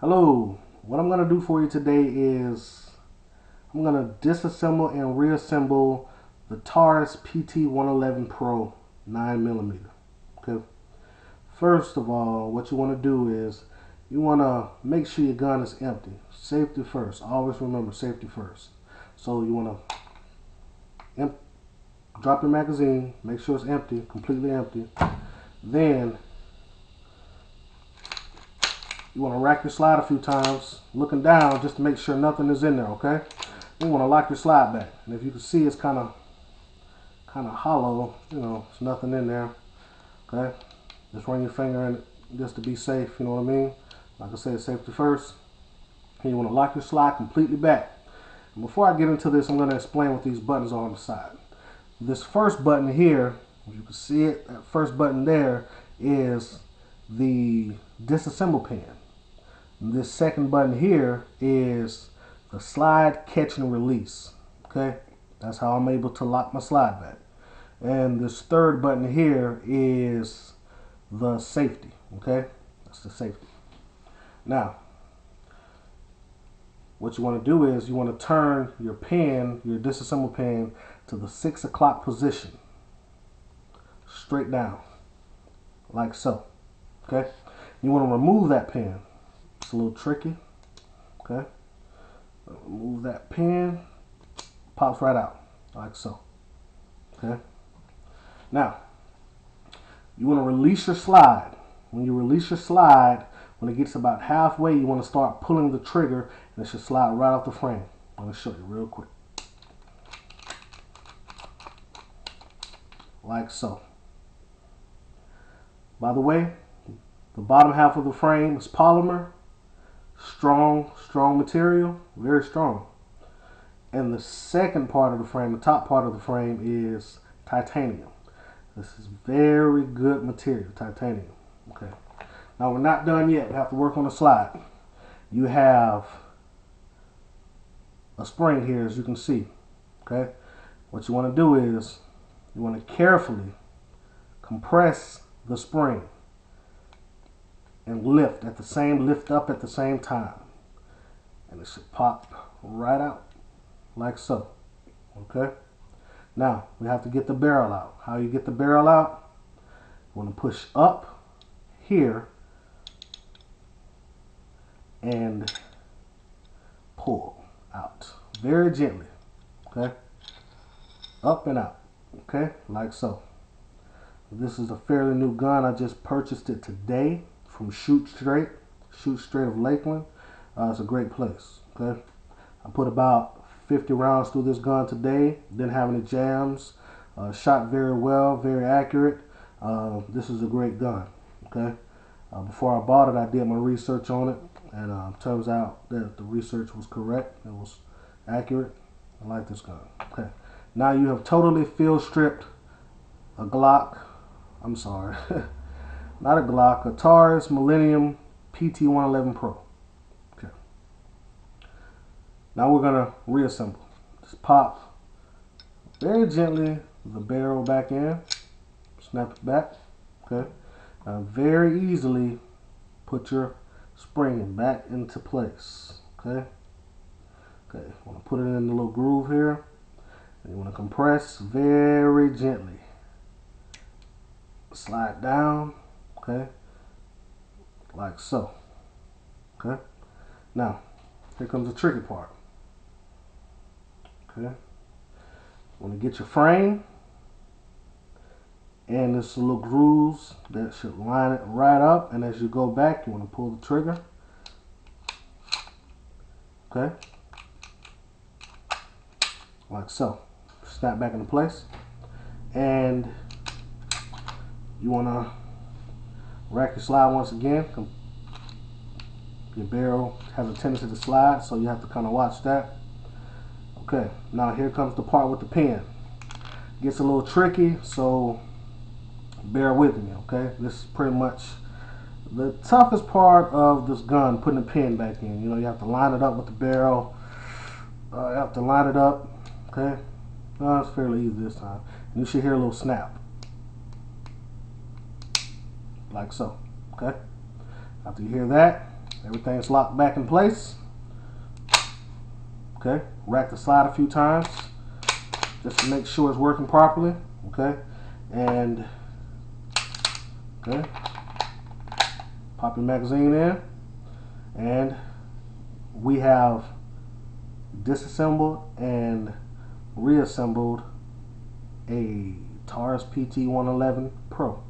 Hello, what I'm going to do for you today is I'm going to disassemble and reassemble the Taurus PT-111 Pro 9mm. Okay. First of all, what you want to do is you want to make sure your gun is empty. Safety first. Always remember safety first. So you want to drop your magazine, make sure it's empty, completely empty. Then you want to rack your slide a few times, looking down just to make sure nothing is in there, okay? You want to lock your slide back. And if you can see, it's kind of hollow, there's nothing in there, okay? Just run your finger in it just to be safe, you know what I mean? Like I said, safety first. And you want to lock your slide completely back. And before I get into this, I'm going to explain what these buttons are on the side. This first button here, if you can see it, that first button there is the disassemble pin. This second button here is the slide catch and release. Okay, that's how I'm able to lock my slide back. And this third button here is the safety. Okay, that's the safety. Now, what you want to do is you want to turn your pin, your disassemble pin, to the 6 o'clock position, straight down, like so. Okay, you want to remove that pin. It's a little tricky. Okay, remove that pin, pops right out, like so. Okay, now you want to release your slide. When you release your slide, when it gets about halfway, you want to start pulling the trigger, and it should slide right off the frame. I'm going to show you real quick, like so. By the way, the bottom half of the frame is polymer. Strong material, very strong. And the second part of the frame, the top part of the frame, is titanium. This is very good material, titanium. Okay. Now we're not done yet. We have to work on the slide. You have a spring here, as you can see. Okay. What you want to do is you want to carefully compress the spring and lift up at the same time, and it should pop right out like so. Okay, now we have to get the barrel out. How you get the barrel out? You want to push up here and pull out very gently. Okay, up and out. Okay, like so. This is a fairly new gun. I just purchased it today from Shoot Straight of Lakeland. It's a great place. Okay, I put about 50 rounds through this gun today. Didn't have any jams. Shot very well, very accurate. This is a great gun. Okay, before I bought it, I did my research on it, and turns out that the research was correct. It was accurate. I like this gun. Okay, now you have totally field stripped a Glock. I'm sorry. Not a Glock, a Taurus Millennium PT-111 Pro. Okay. Now we're going to reassemble. Just pop very gently the barrel back in. Snap it back. Okay. Now very easily put your spring back into place. Okay. Okay. You want to put it in the little groove here. And you want to compress very gently. Slide down. Okay, like so. Okay, now here comes the tricky part. Okay, want to get your frame, and there's little grooves that should line it right up. And as you go back, you want to pull the trigger. Okay, like so. Snap back into place, and you want to rack your slide once again. Your barrel has a tendency to slide, so you have to kind of watch that. Okay, now here comes the part with the pin. Gets a little tricky, so bear with me, okay? This is pretty much the toughest part of this gun, putting the pin back in. You have to line it up with the barrel. You have to line it up, okay? It's fairly easy this time. You should hear a little snap. Like so. Okay, after you hear that, Everything's locked back in place. Okay, rack the slide a few times just to make sure it's working properly. Okay, and okay, pop your magazine in, and we have disassembled and reassembled a Taurus PT-111 Pro.